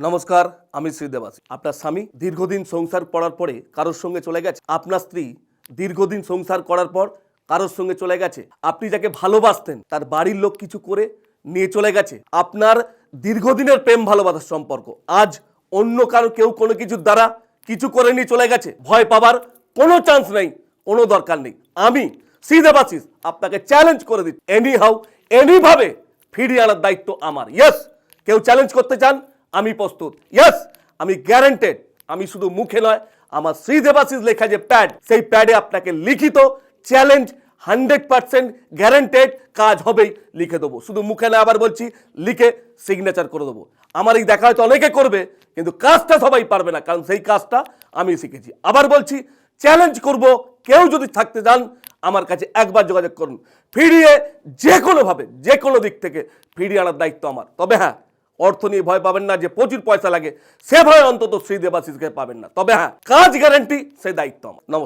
নমস্কার, আমি শ্রী দেবাশী। আপনার স্বামী দীর্ঘদিন সংসার করার পরে কারোর সঙ্গে চলে গেছে। আপনার স্ত্রী দীর্ঘদিন সংসার করার পর কারোর সঙ্গে চলে গেছে। আপনি যাকে ভালোবাসতেন তার বাড়ির লোক কিছু করে নিয়ে চলে গেছে। আপনার দীর্ঘদিনের প্রেম ভালোবাসার সম্পর্ক আজ অন্য কারো কেউ কোনো কিছুর দ্বারা কিছু করে নিয়ে চলে গেছে। ভয় পাবার কোনো চান্স নেই, কোনো দরকার নেই। আমি শ্রী দেবাশিস আপনাকে চ্যালেঞ্জ করে দিচ্ছি, এনি হাউ এনিভাবে ফিরিয়ে আনার দায়িত্ব আমার। ইয়েস, কেউ চ্যালেঞ্জ করতে চান আমি প্রস্তুত। ইয়েস, আমি গ্যারান্টেড। আমি শুধু মুখে নয়, আমার শ্রী দেবাশিস লেখা যে প্যাড, সেই প্যাডে আপনাকে লিখিত চ্যালেঞ্জ 100% গ্যারান্টেড কাজ হবেই লিখে দেবো। শুধু মুখে না, আবার বলছি, লিখে সিগনেচার করে দেবো। আমার এই দেখা হয়তো অনেকে করবে, কিন্তু কাজটা সবাই পারবে না, কারণ সেই কাজটা আমি শিখেছি। আবার বলছি, চ্যালেঞ্জ করব, কেউ যদি থাকতে চান আমার কাছে একবার যোগাযোগ করুন। ফিরিয়ে যে কোনোভাবে যে কোনো দিক থেকে ফিরিয়ে আনার দায়িত্ব আমার। তবে হ্যাঁ, অর্থ নিয়ে ভয় পাবেন না যে প্রচুর পয়সা লাগে, সে ভয় অন্তত শ্রী দেবাশিসকে পাবেন না। তবে হ্যাঁ, কাজ গ্যারান্টি, সে দায়িত্ব আমার। নমস্কার।